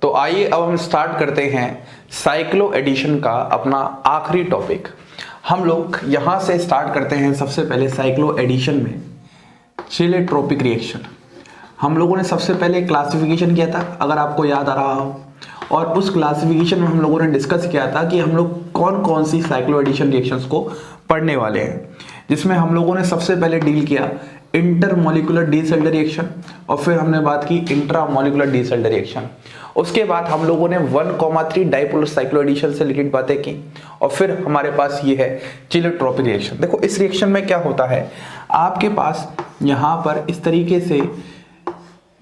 तो आइए अब हम स्टार्ट करते हैं साइक्लो एडिशन का अपना आखिरी टॉपिक। हम लोग यहाँ से स्टार्ट करते हैं सबसे पहले साइक्लो एडिशन में चिलेट्रोपिक रिएक्शन। हम लोगों ने सबसे पहले क्लासिफिकेशन किया था, अगर आपको याद आ रहा हो, और उस क्लासिफिकेशन में हम लोगों ने डिस्कस किया था कि हम लोग कौन कौन सी साइक्लो एडिशन रिएक्शंस को पढ़ने वाले हैं, जिसमें हम लोगों ने सबसे पहले डील किया इंटरमोलिकुलर डीसल्ट रिएक्शन और फिर हमने बात की इंट्रामोलिकुलर डीसल्ट रिएक्शन। उसके बाद हम लोगों ने 1,3 डाइपोलर साइक्लो एडिशन से रिलेटेड बातें की और फिर हमारे पास ये है चिलेट्रोपिक रिएक्शन। देखो इस रिएक्शन में क्या होता है, आपके पास यहाँ पर इस तरीके से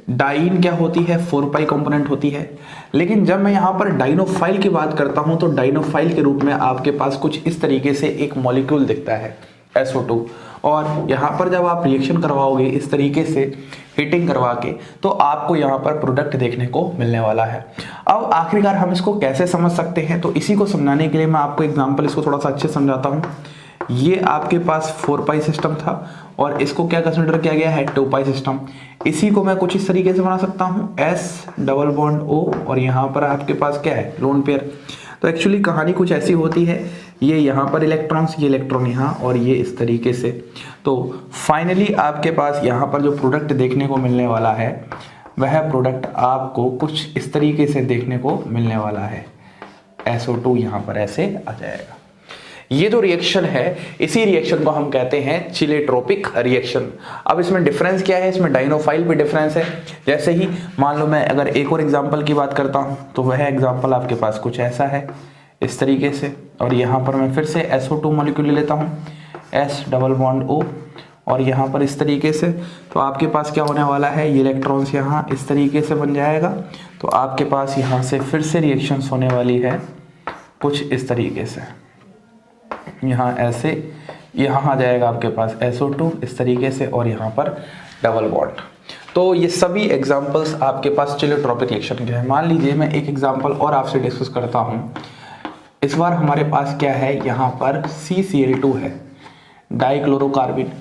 डाइन क्या होती है, 4 पाई कंपोनेंट होती है, लेकिन जब मैं यहाँ पर डाइनोफाइल की बात करता हूँ तो डाइनोफाइल के रूप में आपके पास कुछ इस तरीके से एक मॉलिक्यूल दिखता है SO2, और यहाँ पर जब आप रिएक्शन करवाओगे इस तरीके से हीटिंग करवा के तो आपको यहाँ पर प्रोडक्ट देखने को मिलने वाला है। अब आखिरकार हम इसको कैसे समझ सकते हैं, तो इसी को समझाने के लिए मैं आपको एग्जांपल इसको थोड़ा सा अच्छे से समझाता हूँ। ये आपके पास 4 पाई सिस्टम था और इसको क्या कंसिडर किया गया है, 2 पाई सिस्टम। इसी को मैं कुछ इस तरीके से बना सकता हूँ S डबल बॉन्ड O और यहाँ पर आपके पास क्या है, लोन पेयर। तो एक्चुअली कहानी कुछ ऐसी होती है, ये यहाँ पर इलेक्ट्रॉन्स, ये इलेक्ट्रॉन यहाँ और ये इस तरीके से। तो फाइनली आपके पास यहाँ पर जो प्रोडक्ट देखने को मिलने वाला है वह प्रोडक्ट आपको कुछ इस तरीके से देखने को मिलने वाला है। SO2 यहाँ पर ऐसे आ जाएगा। ये जो रिएक्शन है इसी रिएक्शन को हम कहते हैं चिलेट्रोपिक रिएक्शन। अब इसमें डिफरेंस क्या है, इसमें डाइनोफाइल पे डिफरेंस है। जैसे ही मान लो मैं अगर एक और एग्जांपल की बात करता हूं तो वह एग्जांपल आपके पास कुछ ऐसा है इस तरीके से, और यहाँ पर मैं फिर से SO2 मॉलिक्यूल ले लेता हूँ S डबल बॉन्ड O और यहाँ पर इस तरीके से। तो आपके पास क्या होने वाला है, ये इलेक्ट्रॉन्स यहाँ इस तरीके से बन जाएगा। तो आपके पास यहाँ से फिर से रिएक्शंस होने वाली है कुछ इस तरीके से, यहाँ ऐसे, यहाँ आ जाएगा आपके पास SO2 इस तरीके से और यहाँ पर डबल बॉन्ड। तो ये सभी एग्जांपल्स आपके पास चिलेट्रोपिक रिएक्शन के हैं। मान लीजिए मैं एक एग्जांपल और आपसे डिस्कस करता हूँ। इस बार हमारे पास क्या है, यहाँ पर CCl2 है, डाइक्लोरोकार्बिन।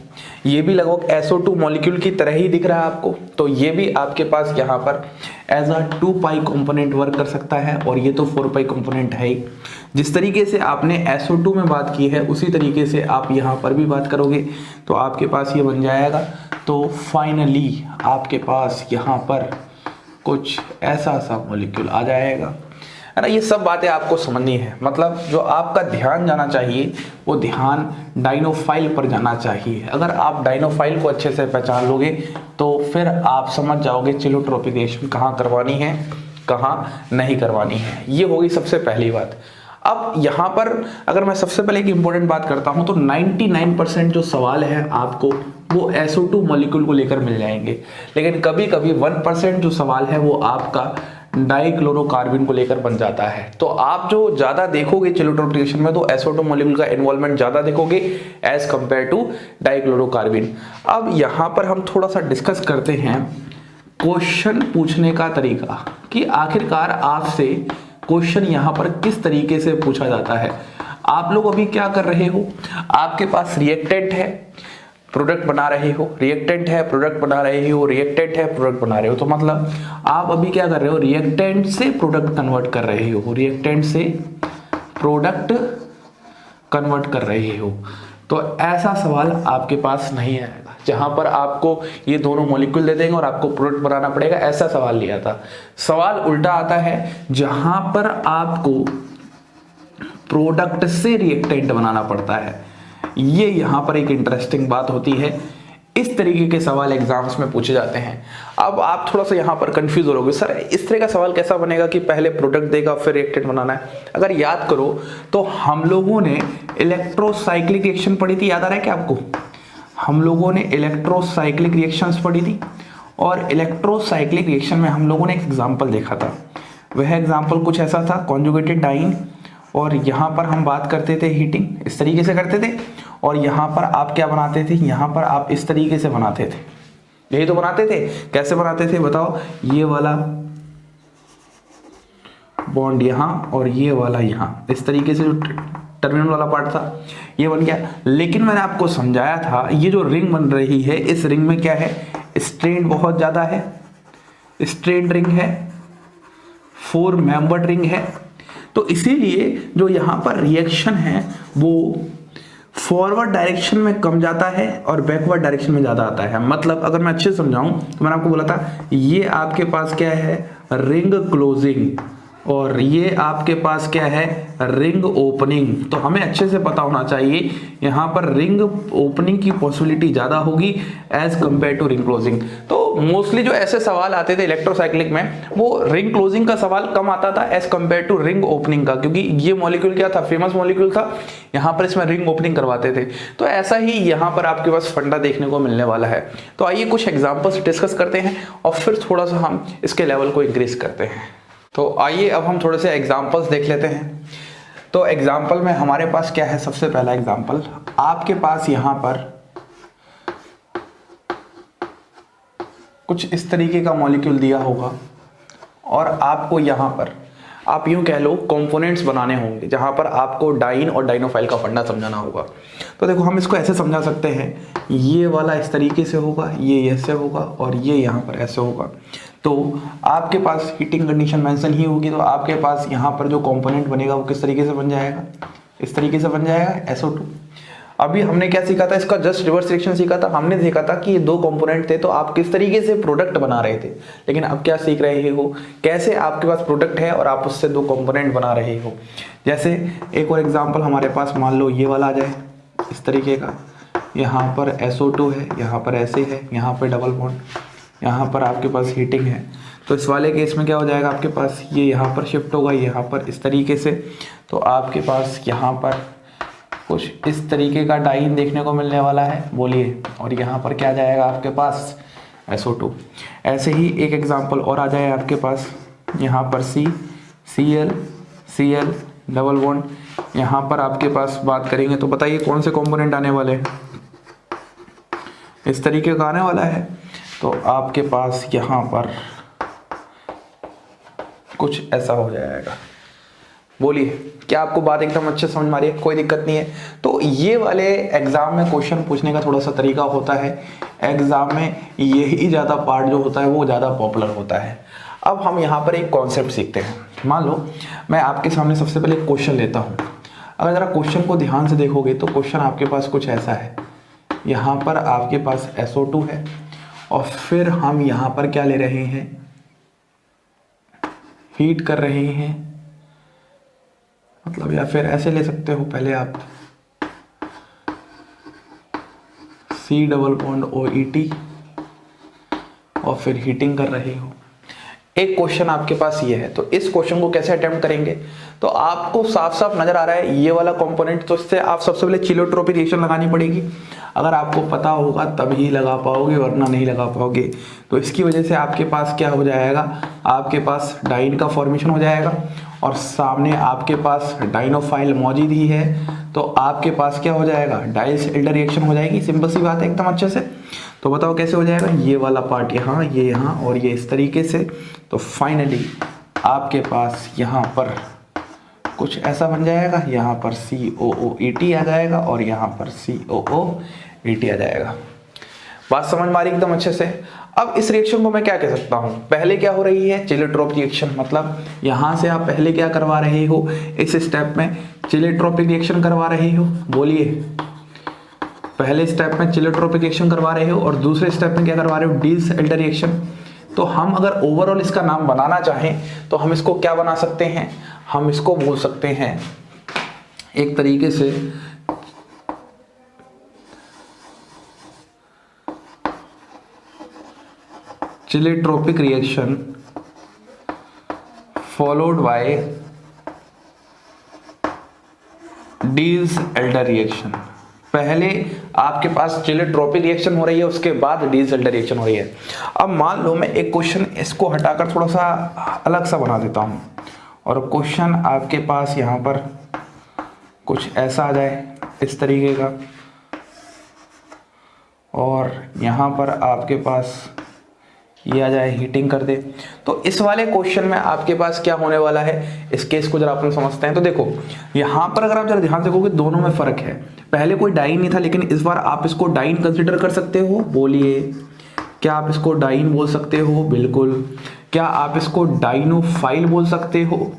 ये भी लगभग SO2 मॉलिक्यूल की तरह ही दिख रहा है आपको। तो ये भी आपके पास यहाँ पर as a 2 pi component work कर सकता है और ये तो 4 पाई कंपोनेंट है ही। जिस तरीके से आपने SO2 में बात की है उसी तरीके से आप यहाँ पर भी बात करोगे तो आपके पास ये बन जाएगा। तो फाइनली आपके पास यहाँ पर कुछ ऐसा सा मॉलिक्यूल आ जाएगा, है ना। ये सब बातें आपको समझनी है, मतलब जो आपका ध्यान जाना चाहिए वो ध्यान डाइनोफाइल पर जाना चाहिए। अगर आप डाइनोफाइल को अच्छे से पहचान लोगे तो फिर आप समझ जाओगे चिलेट्रोपिक रिएक्शन कहाँ करवानी है, कहाँ नहीं करवानी है। ये होगी सबसे पहली बात। अब यहाँ पर अगर मैं सबसे पहले एक इंपॉर्टेंट बात करता हूँ तो 99% जो सवाल है आपको वो SO2 मॉलिक्यूल को लेकर मिल जाएंगे, लेकिन कभी कभी 1% जो सवाल है वो आपका डाइक्लोरोकार्बिन को लेकर बन जाता है। तो आप जो ज्यादा देखोगे चिलेट्रोपिक रिएक्शन में तो SO2 मॉलिक्यूल का इन्वॉल्वमेंट ज्यादा देखोगे एज कंपेयर टू डाइक्लोरोकार्बिन। अब यहाँ पर हम थोड़ा सा डिस्कस करते हैं क्वेश्चन पूछने का तरीका, कि आखिरकार आपसे क्वेश्चन यहाँ पर किस तरीके से पूछा जाता है। आप लोग अभी क्या कर रहे हो, आपके पास रिएक्टेंट है, प्रोडक्ट बना रहे हो, रिएक्टेंट है, प्रोडक्ट बना रहे हो, रिएक्टेंट है, प्रोडक्ट बना रहे हो। तो मतलब आप अभी क्या कर रहे हो, रिएक्टेंट से प्रोडक्ट कन्वर्ट कर रहे हो, रिएक्टेंट से प्रोडक्ट कन्वर्ट कर रहे हो। तो ऐसा सवाल आपके पास नहीं आएगा जहां पर आपको ये दोनों मॉलिक्यूल दे देंगे और आपको प्रोडक्ट बनाना पड़ेगा, ऐसा सवाल नहीं आता। सवाल उल्टा आता है जहां पर आपको प्रोडक्ट से रिएक्टेंट बनाना पड़ता है। ये यहाँ पर एक इंटरेस्टिंग बात होती है। इस तरीके के सवाल एग्जाम्स में पूछे जाते हैं। अब आप थोड़ा सा यहाँ पर कंफ्यूज हो रहोगे, सर इस तरह का सवाल कैसा बनेगा कि पहले प्रोडक्ट देगा फिर रिएक्टेंट बनाना है। अगर याद करो तो हम लोगों ने इलेक्ट्रोसाइक्लिक रिएक्शन पढ़ी थी, याद आ रहा है क्या आपको? हम लोगों ने इलेक्ट्रोसाइक्लिक रिएक्शंस पढ़ी थी और इलेक्ट्रोसाइक्लिक रिएक्शन में हम लोगों ने एक एग्जाम्पल देखा था। वह एग्जाम्पल कुछ ऐसा था, कॉन्जुगेटेड डाइन, और यहाँ पर हम बात करते थे हीटिंग, इस तरीके से करते थे, और यहाँ पर आप क्या बनाते थे, यहाँ पर आप इस तरीके से बनाते थे। यही तो बनाते थे। कैसे बनाते थे बताओ, ये वाला बॉन्ड यहाँ और ये वाला यहाँ, इस तरीके से जो टर्मिनल वाला पार्ट था ये बन गया। लेकिन मैंने आपको समझाया था ये जो रिंग बन रही है इस रिंग में क्या है, स्ट्रेन बहुत ज्यादा है, स्ट्रेन रिंग है। 4 मेंबर्ड रिंग है, तो इसीलिए जो यहाँ पर रिएक्शन है वो फॉरवर्ड डायरेक्शन में कम जाता है और बैकवर्ड डायरेक्शन में ज़्यादा आता है। मतलब अगर मैं अच्छे से समझाऊं तो मैंने आपको बोला था ये आपके पास क्या है, रिंग क्लोजिंग, और ये आपके पास क्या है, रिंग ओपनिंग। तो हमें अच्छे से पता होना चाहिए यहाँ पर रिंग ओपनिंग की पॉसिबिलिटी ज़्यादा होगी as compared to ring closing. तो मोस्टली जो ऐसे सवाल आते थे इलेक्ट्रोसाइक्लिक में, वो रिंग क्लोजिंग का सवाल कम आता था as compared to ring opening का, क्योंकि ये मॉलिक्यूल क्या था, फेमस मॉलिक्यूल था, यहाँ पर इसमें रिंग ओपनिंग करवाते थे। तो ऐसा ही यहाँ पर आपके पास फंडा देखने को मिलने वाला है। तो आइए कुछ एग्जाम्पल्स डिस्कस करते हैं और फिर थोड़ा सा हम इसके लेवल को इंक्रीज करते हैं। तो आइए अब हम थोड़े से एग्जाम्पल्स देख लेते हैं। तो एग्जाम्पल में हमारे पास क्या है, सबसे पहला एग्जाम्पल आपके पास यहाँ पर कुछ इस तरीके का मॉलिक्यूल दिया होगा और आपको यहाँ पर आप यूं कह लो कंपोनेंट्स बनाने होंगे, जहाँ पर आपको डाइन और डाइनोफाइल का फंडा समझाना होगा। तो देखो हम इसको ऐसे समझा सकते हैं, ये वाला इस तरीके से होगा, ये ऐसे होगा और ये यहाँ पर ऐसे होगा। तो आपके पास हीटिंग कंडीशन मेंशन ही होगी, तो आपके पास यहाँ पर जो कंपोनेंट बनेगा वो किस तरीके से बन जाएगा, इस तरीके से बन जाएगा SO2। अभी हमने क्या सीखा था, इसका जस्ट रिवर्स रिएक्शन सीखा था। हमने देखा था कि ये 2 कंपोनेंट थे तो आप किस तरीके से प्रोडक्ट बना रहे थे, लेकिन अब क्या सीख रहे हो, कैसे आपके पास प्रोडक्ट है और आप उससे 2 कंपोनेंट बना रहे हो। जैसे एक और एग्जांपल हमारे पास, मान लो ये वाला आ जाए इस तरीके का, यहाँ पर SO2 है, यहाँ पर ऐसे है, यहाँ पर डबल बॉन्ड, यहाँ पर आपके पास हीटिंग है। तो इस वाले केस में क्या हो जाएगा, आपके पास ये यहाँ पर शिफ्ट होगा, यहाँ पर इस तरीके से। तो आपके पास यहाँ पर कुछ इस तरीके का डाइन देखने को मिलने वाला है, बोलिए, और यहाँ पर क्या जाएगा आपके पास SO2। ऐसे ही एक एग्जांपल और आ जाए आपके पास, यहाँ पर Cl डबल बॉन्ड, यहाँ पर आपके पास बात करेंगे तो बताइए कौन से कंपोनेंट आने वाले हैं, इस तरीके का आने वाला है। तो आपके पास यहाँ पर कुछ ऐसा हो जाएगा। बोलिए, क्या आपको बात एकदम अच्छे समझ में आ रही है, कोई दिक्कत नहीं है। तो ये वाले एग्जाम में क्वेश्चन पूछने का थोड़ा सा तरीका होता है, एग्जाम में यही ज़्यादा पार्ट जो होता है वो ज़्यादा पॉपुलर होता है। अब हम यहाँ पर एक कॉन्सेप्ट सीखते हैं। मान लो मैं आपके सामने सबसे पहले क्वेश्चन लेता हूँ, अगर ज़रा क्वेश्चन को ध्यान से देखोगे तो क्वेश्चन आपके पास कुछ ऐसा है, यहाँ पर आपके पास SO2 है और फिर हम यहाँ पर क्या ले रहे हैं, हीट कर रहे हैं, मतलब या फिर ऐसे ले सकते हो, पहले आप C डबल बॉन्ड OET और फिर हीटिंग कर रहे हो। एक क्वेश्चन आपके पास ये है, तो इस क्वेश्चन को कैसे अटेम्प्ट करेंगे, तो आपको साफ साफ नजर आ रहा है ये वाला कंपोनेंट, तो इससे आप सबसे पहले चिलोट्रोपिक रिएक्शन लगानी पड़ेगी। अगर आपको पता होगा तभी लगा पाओगे, वरना नहीं लगा पाओगे। तो इसकी वजह से आपके पास क्या हो जाएगा, आपके पास डाइन का फॉर्मेशन हो जाएगा और सामने आपके पास डाइनोफाइल मौजूद ही है, तो आपके पास क्या हो जाएगा, डाइस एल्डर रिएक्शन हो जाएगी। सिंपल सी बात है एकदम अच्छे से। तो बताओ कैसे हो जाएगा, ये वाला पार्ट यहाँ, ये यहाँ और ये इस तरीके से। तो फाइनली आपके पास यहाँ पर कुछ ऐसा बन जाएगा, यहाँ पर COOET आ जाएगा और यहाँ पर COOET आ जाएगा। बात समझ में आ रही एकदम अच्छे से। अब इस रिएक्शन को मैं क्या कह सकता हूँ, पहले क्या हो रही है, चिलोट्रोपिक रिएक्शन, मतलब यहाँ से आप पहले क्या करवा रहे हो, इस स्टेप में चिलोट्रोपिक रिएक्शन करवा रहे हो। बोलिए, पहले स्टेप में चिलोट्रोपिक रिएक्शन करवा रहे हो और दूसरे स्टेप में क्या करवा रहे हो, डिस एल्डर रिएक्शन। तो हम अगर ओवरऑल इसका नाम बनाना चाहें तो हम इसको क्या बना सकते हैं, हम इसको बोल सकते हैं एक तरीके से cheletropic reaction followed by Diels Alder reaction. पहले आपके पास चिलोट्रोपिक रिएक्शन हो रही है, उसके बाद डिस एल्डर रिएक्शन हो रही है। अब मान लो मैं एक क्वेश्चन इसको हटाकर थोड़ा सा अलग सा बना देता हूं और क्वेश्चन आपके पास यहाँ पर कुछ ऐसा आ जाए इस तरीके का, और यहाँ पर आपके पास ये आ जाए हीटिंग कर दे। तो इस वाले क्वेश्चन में आपके पास क्या होने वाला है, इस केस को जरा अपन समझते हैं। तो देखो यहाँ पर अगर आप जरा ध्यान से देखोगे दोनों में फर्क है, पहले कोई डाइन नहीं था लेकिन इस बार आप इसको डाइन कंसिडर कर सकते हो। बोलिए, क्या आप इसको डाइन बोल सकते हो? बिल्कुल। क्या आप इसको डाइनोफाइल बोल सकते हो?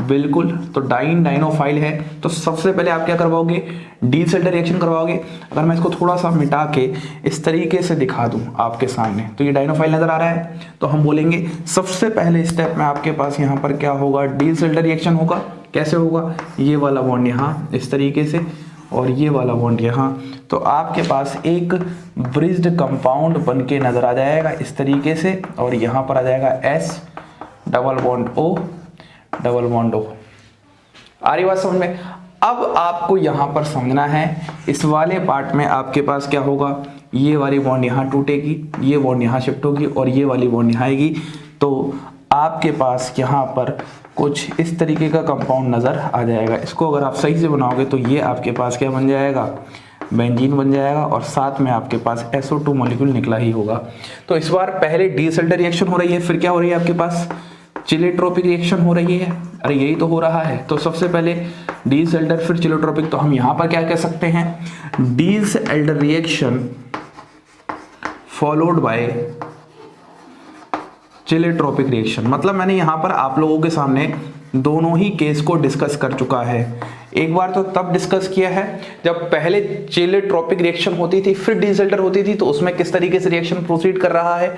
बिल्कुल। तो डाइनोफाइल है तो सबसे पहले आप क्या करवाओगे, डी सेल्टर रिएक्शन करवाओगे। अगर मैं इसको थोड़ा सा मिटा के इस तरीके से दिखा दूं आपके सामने तो ये डाइनोफाइल नजर आ रहा है। तो हम बोलेंगे सबसे पहले स्टेप में आपके पास यहाँ पर क्या होगा, डी सेल्टर रिएक्शन होगा। कैसे होगा, ये वाला बॉन्ड यहाँ इस तरीके से और ये वाला बॉन्ड यहाँ, तो आपके पास एक ब्रिज्ड कंपाउंड बन के नजर आ जाएगा इस तरीके से, और यहाँ पर आ जाएगा S double bond O double bond O. आ रही बात समझ में? अब आपको यहाँ पर समझना है, इस वाले पार्ट में आपके पास क्या होगा, ये वाली बॉन्ड यहाँ टूटेगी, ये बॉन्ड यहाँ शिफ्ट होगी और ये वाली बॉन्ड यहाँ आएगी। तो आपके पास यहाँ पर कुछ इस तरीके का कंपाउंड नज़र आ जाएगा। इसको अगर आप सही से बनाओगे तो ये आपके पास क्या बन जाएगा, बेंजीन बन जाएगा, और साथ में आपके पास SO2 मॉलिक्यूल निकला ही होगा। तो इस बार पहले डी सेल्टर रिएक्शन हो रही है, फिर क्या हो रही है आपके पास, चिलेट्रोपिक रिएक्शन हो रही है। अरे यही तो हो रहा है। तो सबसे पहले डी सेल्टर फिर चिलेट्रोपिक, तो हम यहाँ पर क्या कह सकते हैं, डी Alder reaction followed by cheletropic reaction. मतलब मैंने यहाँ पर आप लोगों के सामने दोनों ही केस को डिस्कस कर चुका है। एक बार तो तब डिस्कस किया है जब पहले चिलेट्रोपिक रिएक्शन होती थी फिर डी सेल्टर होती थी, तो उसमें किस तरीके से रिएक्शन प्रोसीड कर रहा है।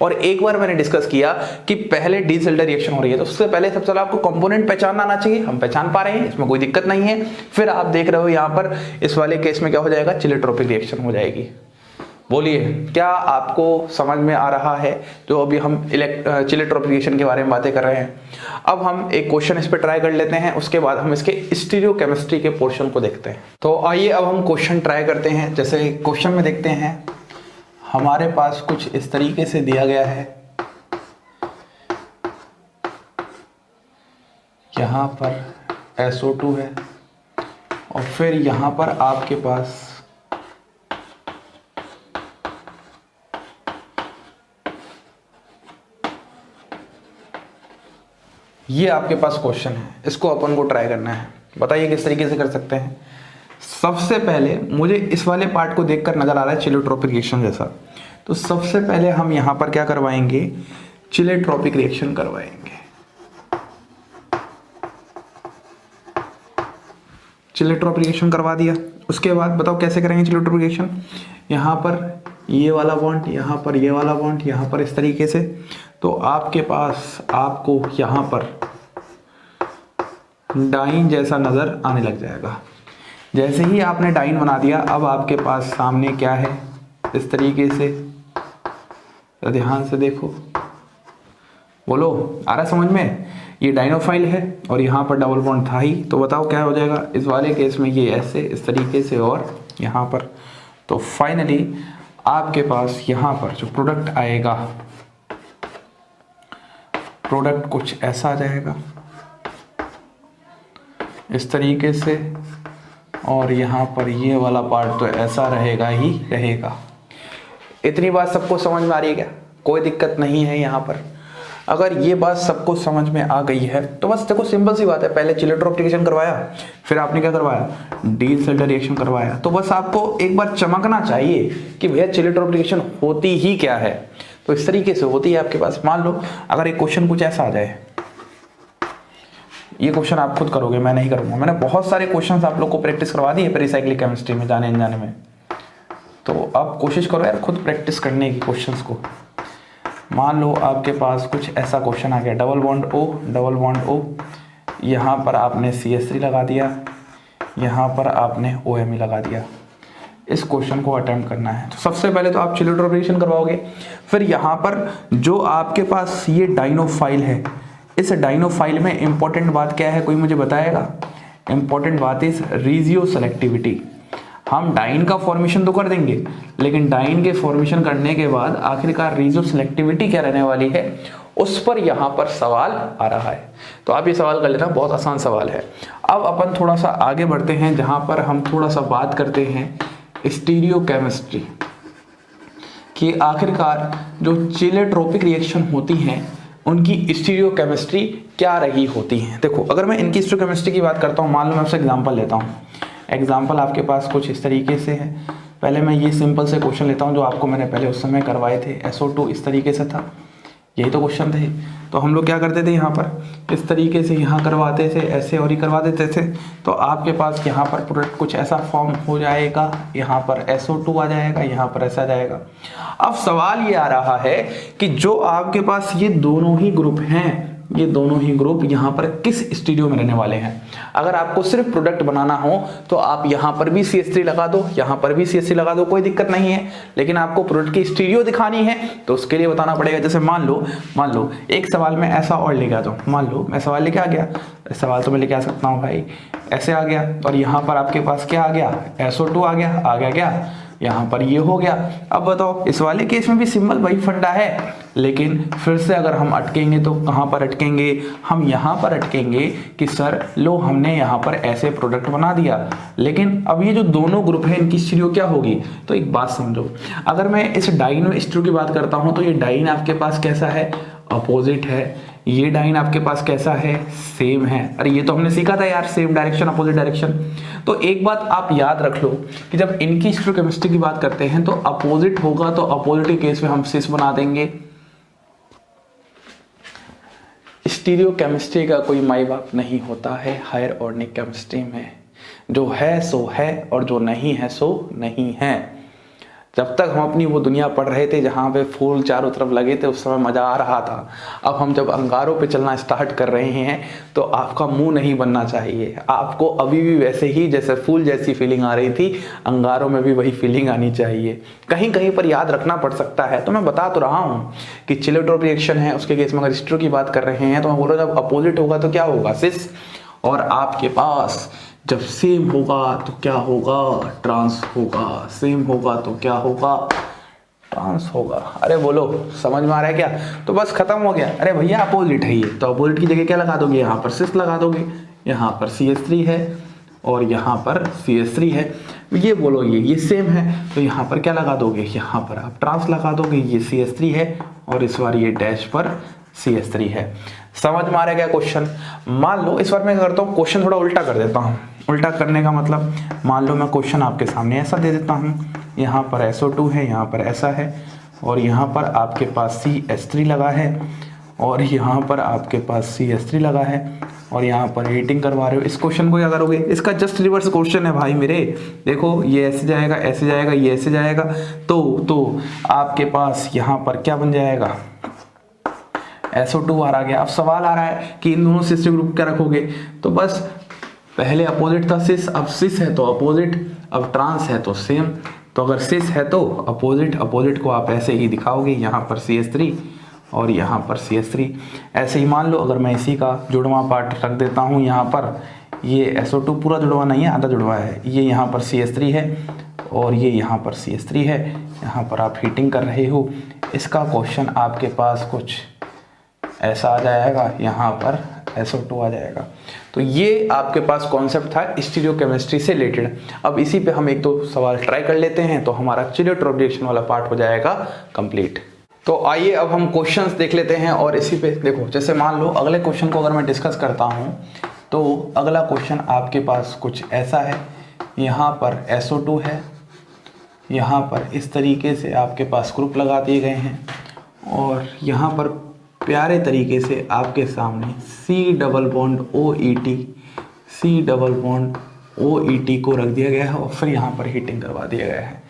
और एक बार मैंने डिस्कस किया कि पहले डी सेल्टर रिएक्शन हो रही है, तो उससे पहले सबसे पहले आपको कंपोनेंट पहचानना आना चाहिए। हम पहचान पा रहे हैं, इसमें कोई दिक्कत नहीं है। फिर आप देख रहे हो यहाँ पर इस वाले केस में क्या हो जाएगा, चिलेट्रोपिक रिएक्शन हो जाएगी। बोलिए क्या आपको समझ में आ रहा है जो अभी हम चिलेट्रोपिक रिएक्शन के बारे में बातें कर रहे हैं। अब हम एक क्वेश्चन इस पे ट्राई कर लेते हैं, उसके बाद हम इसके स्टीरियोकेमिस्ट्री के पोर्शन को देखते हैं। तो आइए अब हम क्वेश्चन ट्राई करते हैं। जैसे क्वेश्चन में देखते हैं, हमारे पास कुछ इस तरीके से दिया गया है, यहाँ पर SO2 है और फिर यहाँ पर आपके पास ये आपके पास क्वेश्चन है, इसको अपन को ट्राई करना है। बताइए किस तरीके से कर सकते हैं। सबसे पहले मुझे इस वाले पार्ट को देखकर नजर आ रहा है चिलेट्रोपिक रिएक्शन जैसा, तो सबसे पहले हम यहाँ पर क्या करवाएंगे, चिलेट्रोपिक रिएक्शन करवाएंगे। चिलेट्रोपिक रिएक्शन करवा दिया, उसके बाद बताओ कैसे करेंगे चिलेट्रोपिक रिएक्शन। यहाँ पर ये वाला बॉन्ड, यहाँ पर ये वाला बॉन्ड, यहाँ पर इस तरीके से, तो आपके पास आपको यहाँ पर डाइन जैसा नज़र आने लग जाएगा। जैसे ही आपने डाइन बना दिया, अब आपके पास सामने क्या है, इस तरीके से, तो ध्यान से देखो, बोलो आ रहा समझ में। ये डाइनोफाइल है और यहाँ पर डबल बॉन्ड था ही, तो बताओ क्या हो जाएगा इस वाले केस में, ये ऐसे इस तरीके से और यहाँ पर। तो फाइनली आपके पास यहाँ पर जो प्रोडक्ट आएगा, प्रोडक्ट कुछ ऐसा आ जाएगा इस तरीके से, और यहाँ पर ये वाला पार्ट तो ऐसा रहेगा ही रहेगा। इतनी बात सबको समझ में आ रही है क्या? कोई दिक्कत नहीं है यहाँ पर। अगर ये बात सबको समझ में आ गई है तो बस देखो सिंपल सी बात है, पहले चिलेट्रोपिक रिएक्शन करवाया, फिर आपने क्या करवाया, डी सेल्टर रिएक्शन करवाया। तो बस आपको एक बार चमकना चाहिए कि भैया चिलेट्रोपिक रिएक्शन होती ही क्या है। तो इस तरीके से होती है आपके पास। मान लो अगर एक क्वेश्चन कुछ ऐसा आ जाए, ये क्वेश्चन आप खुद करोगे, मैं नहीं करूंगा। मैंने बहुत सारे क्वेश्चंस आप लोग को प्रैक्टिस करवा दी है पेरिसाइक्लिक केमिस्ट्री में, जाने अनजाने में। तो अब कोशिश करो यार खुद प्रैक्टिस करने की क्वेश्चंस को। मान लो आपके पास कुछ ऐसा क्वेश्चन आ गया, double bond O double bond O, यहाँ पर आपने CH3 लगा दिया, यहाँ पर आपने OMe लगा दिया। इस क्वेश्चन को अटेम्प्ट करना है तो सबसे पहले तो आप चिलेट्रोपिक रिएक्शन करवाओगे। फिर यहाँ पर जो आपके पास ये डाइनोफाइल है, इस डाइनोफाइल में इंपॉर्टेंट बात क्या है, कोई मुझे बताएगा? इंपॉर्टेंट बात इज रीजियो सेलेक्टिविटी। हम डाइन का फॉर्मेशन तो कर देंगे, लेकिन डाइन के फॉर्मेशन करने के बाद आखिरकार रीजियो सेलेक्टिविटी क्या रहने वाली है, उस पर यहाँ पर सवाल आ रहा है। तो आप ये सवाल कर लेना, बहुत आसान सवाल है। अब अपन थोड़ा सा आगे बढ़ते हैं, जहाँ पर हम थोड़ा सा बात करते हैं स्टीरियोकेमिस्ट्री कि आखिरकार जो चिलेट्रोपिक रिएक्शन होती हैं उनकी स्टीरियोकेमिस्ट्री क्या रही होती है। देखो अगर मैं इनकी स्टीरियोकेमिस्ट्री की बात करता हूँ, मान लो मैं आपसे एग्जांपल लेता हूँ। एग्जांपल आपके पास कुछ इस तरीके से है। पहले मैं ये सिंपल से क्वेश्चन लेता हूँ जो आपको मैंने पहले उस समय करवाए थे। SO2 इस तरीके से था, यही तो क्वेश्चन थे। तो हम लोग क्या करते थे, यहाँ पर इस तरीके से यहाँ करवाते थे, ऐसे और ही करवा देते थे। तो आपके पास यहाँ पर प्रोडक्ट कुछ ऐसा फॉर्म हो जाएगा, यहाँ पर SO2 आ जाएगा, यहाँ पर ऐसा जाएगा। अब सवाल ये आ रहा है कि जो आपके पास ये दोनों ही ग्रुप हैं, ये दोनों ही ग्रुप यहाँ पर किस स्टीरियो में रहने वाले हैं। अगर आपको सिर्फ प्रोडक्ट बनाना हो तो आप यहाँ पर भी CH3 लगा दो, यहाँ पर भी CH3 लगा दो, कोई दिक्कत नहीं है। लेकिन आपको प्रोडक्ट की स्टीरियो दिखानी है तो उसके लिए बताना पड़ेगा। जैसे मान लो एक सवाल में ऐसा और लेके आता हूँ, मान लो मैं सवाल लेके आ गया, सवाल तो मैं लेके आ सकता हूँ भाई, ऐसे आ गया और यहाँ पर आपके पास क्या आ गया, SO2 आ गया क्या, यहाँ पर ये हो गया। अब बताओ इस वाले केस में भी सिंबल वही फंडा है, लेकिन फिर से अगर हम अटकेंगे तो कहाँ पर अटकेंगे, हम यहाँ पर अटकेंगे कि सर लो हमने यहाँ पर ऐसे प्रोडक्ट बना दिया, लेकिन अब ये जो दोनों ग्रुप है इनकी स्टीरियो क्या होगी। तो एक बात समझो, अगर मैं इस डाइन में स्टीरियो की बात करता हूँ तो ये डाइन आपके पास कैसा है, अपोजिट है। ये डाइन आपके पास कैसा है, सेम है। अरे ये तो हमने सीखा था यार, सेम डायरेक्शन अपोजिट डायरेक्शन। तो एक बात आप याद रख लो कि जब इनकी स्टीरियोकेमिस्ट्री की बात करते हैं तो अपोजिट होगा तो अपोजिट के केस में हम सिस बना देंगे। स्टीरियोकेमिस्ट्री का कोई माई बाप नहीं होता है हायर ऑर्गेनिक केमिस्ट्री में, जो है सो है और जो नहीं है सो नहीं है। जब तक हम अपनी वो दुनिया पढ़ रहे थे जहाँ पे फूल चारों तरफ लगे थे उस समय मजा आ रहा था। अब हम जब अंगारों पे चलना स्टार्ट कर रहे हैं तो आपका मुंह नहीं बनना चाहिए, आपको अभी भी वैसे ही जैसे फूल जैसी फीलिंग आ रही थी अंगारों में भी वही फीलिंग आनी चाहिए। कहीं कहीं पर याद रखना पड़ सकता है। तो मैं बता तो रहा हूँ कि चिलेट्रोप रिएक्शन है, उसके केस में अगर स्टीरियो की बात कर रहे हैं तो मैं बोल रहा हूँ जब अपोजिट होगा तो क्या होगा, सिस, और आपके पास जब सेम होगा तो क्या होगा, ट्रांस होगा। सेम होगा तो क्या होगा, ट्रांस होगा। अरे बोलो समझ में आ रहा है क्या। तो बस खत्म हो गया। अरे भैया अपोजिट है ये, तो अपोजिट की जगह क्या लगा दोगे, यहाँ पर सिस लगा दोगे, यहाँ पर CH3 है और यहाँ पर CH3 है। ये बोलो ये सेम है तो यहाँ पर क्या लगा दोगे, यहाँ पर आप ट्रांस लगा दोगे। ये CH3 है और इस बार ये डैश पर CH3 है। समझ में आ रहा है क्या क्वेश्चन। मान लो इस बार मैं करता हूँ क्वेश्चन थोड़ा उल्टा कर देता हूँ। उल्टा करने का मतलब, मान लो मैं क्वेश्चन आपके सामने ऐसा दे देता हूँ, यहाँ पर SO2 है, यहाँ पर ऐसा है और यहाँ पर आपके पास CH3 लगा है और यहाँ पर आपके पास CH3 लगा है और यहाँ पर हीटिंग करवा रहे हो। इस क्वेश्चन को क्या करोगे, इसका जस्ट रिवर्स क्वेश्चन है भाई मेरे। देखो ये ऐसे जाएगा, ऐसे जाएगा, ये ऐसे जाएगा, तो आपके पास यहाँ पर क्या बन जाएगा, SO2 आ गया। अब सवाल आ रहा है कि इन दोनों सिस्टर ग्रुप क्या रखोगे। तो बस पहले अपोजिट था सिस, अब सिस है तो अपोजिट, अब ट्रांस है तो सेम। तो अगर सिस है तो अपोजिट को आप ऐसे ही दिखाओगे, यहाँ पर CH3 और यहाँ पर CH3। ऐसे ही मान लो अगर मैं इसी का जुड़वा पार्ट रख देता हूँ, यहाँ पर ये SO2 पूरा जुड़वा नहीं है, आधा जुड़वा है। ये यहाँ पर CH3 है और ये यहाँ पर CH3 है। यहाँ पर आप हीटिंग कर रहे हो। इसका क्वेश्चन आपके पास कुछ ऐसा आ जाएगा, यहाँ पर SO2 आ जाएगा। तो ये आपके पास कॉन्सेप्ट था स्टीरियोकेमिस्ट्री से रिलेटेड। अब इसी पे हम एक दो सवाल ट्राई कर लेते हैं तो हमारा चिलेट्रोप रिएक्शन वाला पार्ट हो जाएगा कंप्लीट। तो आइए अब हम क्वेश्चंस देख लेते हैं और इसी पे देखो, जैसे मान लो अगले क्वेश्चन को अगर मैं डिस्कस करता हूँ तो अगला क्वेश्चन आपके पास कुछ ऐसा है। यहाँ पर SO2 है, यहाँ पर इस तरीके से आपके पास ग्रुप लगा दिए गए हैं और यहाँ पर प्यारे तरीके से आपके सामने C डबल बॉन्ड OET को रख दिया गया है और फिर यहाँ पर हीटिंग करवा दिया गया है।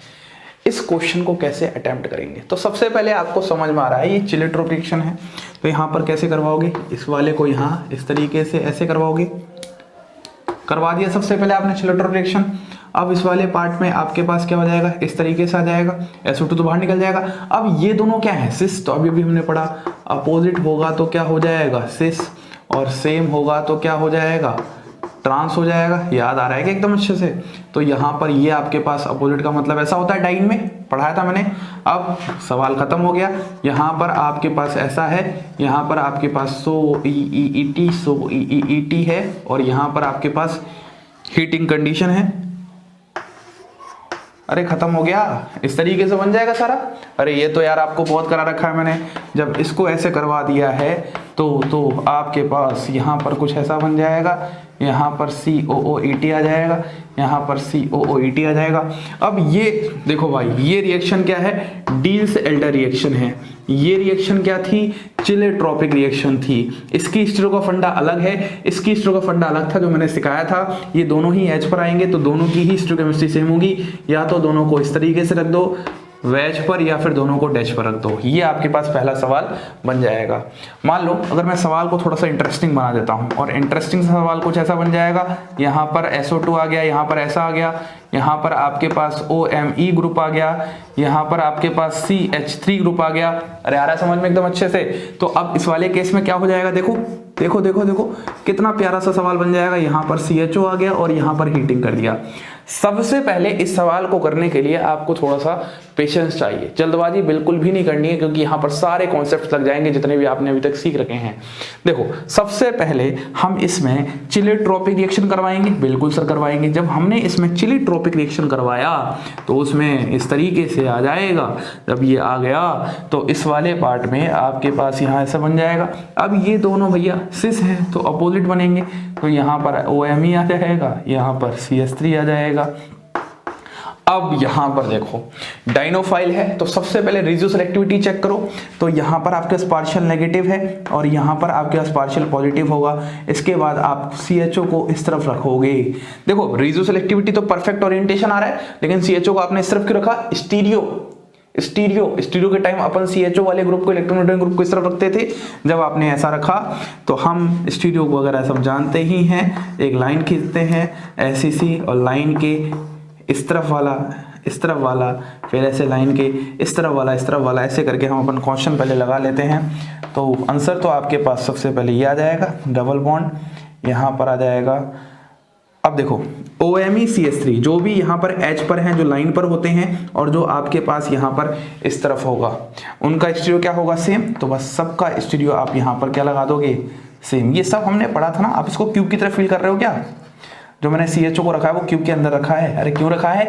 इस क्वेश्चन को कैसे अटेम्प्ट करेंगे, तो सबसे पहले आपको समझ में आ रहा है ये चिलेट्रोप रिएक्शन है। तो यहाँ पर कैसे करवाओगे, इस वाले को यहाँ इस तरीके से ऐसे करवाओगे, करवा दिया सबसे पहले आपने चिलेट्रोप रिएक्शन। अब इस वाले पार्ट में आपके पास क्या हो जाएगा, इस तरीके से आ जाएगा, SO2 तो बाहर निकल जाएगा। अब ये दोनों क्या है, सिस, तो अभी भी हमने पढ़ा अपोजिट होगा तो क्या हो जाएगा, सिस, और सेम होगा तो क्या हो जाएगा, ट्रांस हो जाएगा। याद आ रहा है कि एकदम अच्छे से। तो यहाँ पर ये आपके पास अपोजिट का मतलब ऐसा होता है, डाइन में पढ़ाया था मैंने। अब सवाल खत्म हो गया। यहाँ पर आपके पास ऐसा है, यहाँ पर आपके पास SO-EET है और यहाँ पर आपके पास हीटिंग कंडीशन है। अरे खत्म हो गया, इस तरीके से बन जाएगा सारा। अरे ये तो यार आपको बहुत करा रखा है मैंने। जब इसको ऐसे करवा दिया है तो आपके पास यहाँ पर कुछ ऐसा बन जाएगा, यहाँ पर COOET आ जाएगा, यहाँ पर COOET आ जाएगा। अब ये देखो भाई, ये रिएक्शन क्या है, डील्स एल्डर रिएक्शन है। ये रिएक्शन क्या थी, चिलेट्रोपिक रिएक्शन थी। इसकी स्टीरियो का फंडा अलग है, इसकी स्टीरियो का फंडा अलग था जो मैंने सिखाया था। ये दोनों ही H पर आएंगे तो दोनों की ही स्टीरियोकेमिस्ट्री सेम होगी, या तो दोनों को इस तरीके से रख दो वेज पर, या फिर दोनों को डैश पर रख दो। ये आपके पास पहला सवाल बन जाएगा। मान लो अगर मैं सवाल को थोड़ा सा इंटरेस्टिंग बना देता हूं, और इंटरेस्टिंग सवाल कुछ ऐसा बन जाएगा, यहाँ पर SO2 आ गया, यहाँ पर ऐसा आ गया, यहाँ पर आपके पास OMe ग्रुप आ गया, यहाँ पर आपके पास CH3 ग्रुप आ गया। अरे आ रहा है समझ में एकदम अच्छे से। तो अब इस वाले केस में क्या हो जाएगा, देखो देखो देखो देखो कितना प्यारा सा सवाल बन जाएगा। यहाँ पर CHO आ गया और यहाँ पर हीटिंग कर दिया। सबसे पहले इस सवाल को करने के लिए आपको थोड़ा सा पेशेंस चाहिए, जल्दबाजी बिल्कुल भी नहीं करनी है, क्योंकि यहाँ पर सारे कॉन्सेप्ट्स लग जाएंगे जितने भी आपने अभी तक सीख रखे हैं। देखो सबसे पहले हम इसमें चिलेट्रोपिक रिएक्शन करवाएंगे, बिल्कुल सर करवाएंगे। जब हमने इसमें चिलेट्रोपिक रिएक्शन करवाया तो उसमें इस तरीके से आ जाएगा। जब ये आ गया तो इस वाले पार्ट में आपके पास यहाँ ऐसा बन जाएगा। अब ये दोनों भैया सिस हैं तो अपोजिट बनेंगे, तो यहाँ पर OMe आ जाएगा, यहाँ पर CH3 आ जाएगा। अब यहां पर देखो डाइनोफाइल है, तो सबसे पहले रेडियो सेलेक्टिविटी चेक करो। तो यहां पर आपके पास पार्शियल नेगेटिव है और यहां पर आपके पास पार्शियल पॉजिटिव होगा। इसके बाद आप CHO को इस तरफ रखोगे। देखो रेडियो सेलेक्टिविटी तो परफेक्ट ओरिएंटेशन आ रहा है, लेकिन CHO को आपने इस तरफ क्यों रखा, स्टीरियो के टाइम अपन CHO वाले ग्रुप को, इलेक्ट्रोनेगेटिव ग्रुप को इस तरफ रखते थे। जब आपने ऐसा रखा तो हम स्टीरियो वगैरह सब जानते ही हैं। एक लाइन खींचते हैं ऐसी सी, और लाइन के इस तरफ वाला, फिर ऐसे लाइन के इस तरफ वाला, ऐसे करके हम अपन क्वेश्चन पहले लगा लेते हैं। तो आंसर तो आपके पास सबसे पहले ये आ जाएगा, डबल बॉन्ड यहाँ पर आ जाएगा। अब देखो OMe CH3 जो भी यहाँ पर H पर हैं, जो लाइन पर होते हैं, और जो आपके पास यहाँ पर इस तरफ होगा, उनका स्टीरियो क्या होगा, सेम। तो बस सबका स्टीरियो आप यहाँ पर क्या लगा दोगे, सेम। ये सब हमने पढ़ा था ना। आप इसको क्यूब की तरफ फील कर रहे हो क्या, जो मैंने CHO को रखा है वो क्यूब के अंदर रखा है। अरे क्यों रखा है,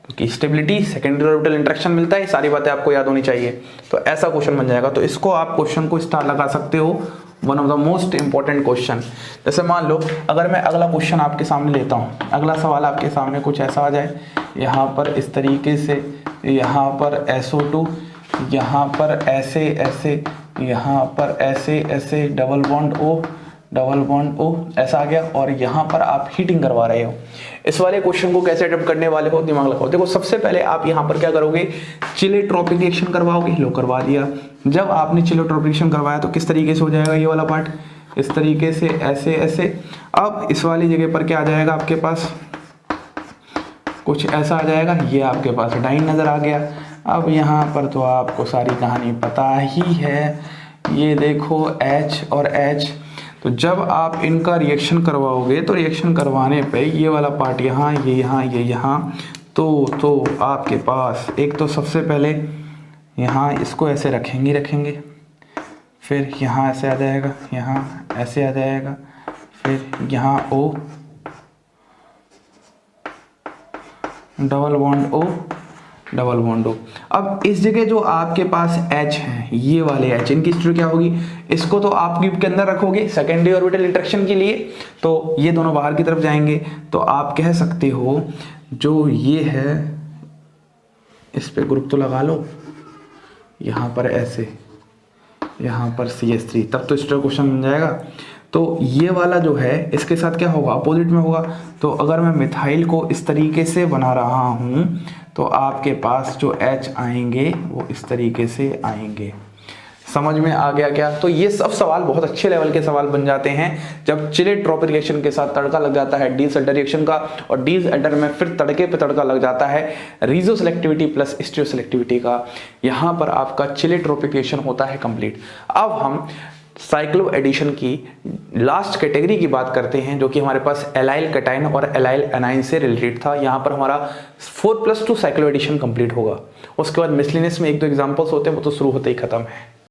क्योंकि स्टेबिलिटी, सेकेंडरी ऑर्बिटल इंटरेक्शन मिलता है, सारी बातें आपको याद होनी चाहिए। तो ऐसा क्वेश्चन बन जाएगा। तो इसको आप क्वेश्चन को स्टार लगा सकते हो, one of the most important question. जैसे मान लो अगर मैं अगला क्वेश्चन आपके सामने लेता हूँ, अगला सवाल आपके सामने कुछ ऐसा आ जाए, यहाँ पर इस तरीके से, यहाँ पर SO2, यहाँ पर ऐसे ऐसे, यहाँ पर ऐसे ऐसे, डबल बॉन्ड O ऐसा आ गया, और यहाँ पर आप हीटिंग करवा रहे हो। इस वाले क्वेश्चन को कैसे अटेम्प्ट करने वाले हो, दिमाग लगाओ। देखो सबसे पहले आप यहाँ पर क्या करोगे, चिलेट्रोपिक रिएक्शन करवाओगे। लो करवा दिया। जब आपने चिलेट्रोपिक रिएक्शन करवाया तो किस तरीके से हो जाएगा, ये वाला पार्ट इस तरीके से, ऐसे ऐसे। अब इस वाली जगह पर क्या आ जाएगा, आपके पास कुछ ऐसा आ जाएगा। ये आपके पास डाइन नजर आ गया। अब यहाँ पर तो आपको सारी कहानी पता ही है। ये देखो H और H, तो जब आप इनका रिएक्शन करवाओगे तो रिएक्शन करवाने पे ये वाला पार्ट यहाँ, ये यहाँ, ये यहाँ, तो आपके पास एक तो सबसे पहले यहाँ इसको ऐसे रखेंगे, फिर यहाँ ऐसे आ जाएगा, यहाँ ऐसे आ जाएगा, फिर यहाँ O, डबल बॉन्ड O। अब इस जगह जो आपके पास H है, ये वाले H, इनकी स्ट्रक्चर क्या होगी, इसको तो आप क्यूब के अंदर रखोगे सेकेंडरी ऑर्बिटल इंटरेक्शन के लिए, तो ये दोनों बाहर की तरफ जाएंगे। तो आप कह सकते हो जो ये है इस पे ग्रुप तो लगा लो, यहाँ पर ऐसे, यहाँ पर CH3, तब तो स्ट्रक्चर क्वेश्चन बन जाएगा। तो ये वाला जो है इसके साथ क्या होगा, अपोजिट में होगा। तो अगर मैं मिथाइल को इस तरीके से बना रहा हूँ तो आपके पास जो H आएंगे वो इस तरीके से आएंगे। समझ में आ गया क्या? तो ये सब सवाल बहुत अच्छे लेवल के सवाल बन जाते हैं जब चिलेट्रोपिक रिएक्शन के साथ तड़का लग जाता है डील्स एल्डर रिएक्शन का, और डील्स एल्डर में फिर तड़के पे तड़का लग जाता है रीजो सेलेक्टिविटी प्लस स्टीरियो सेलेक्टिविटी का। यहाँ पर आपका चिलेट्रोपिक रिएक्शन होता है कंप्लीट। अब हम साइक्लो एडिशन की लास्ट कैटेगरी की बात करते हैं, जो कि हमारे पास एलाइल कैटाइन और एलाइल एनाइन से रिलेटेड था। यहाँ पर हमारा 4+2 साइक्लो एडिशन कंप्लीट होगा। उसके बाद मिसलिनियस में एक दो एग्जांपल्स होते हैं, वो तो शुरू होते ही खत्म है।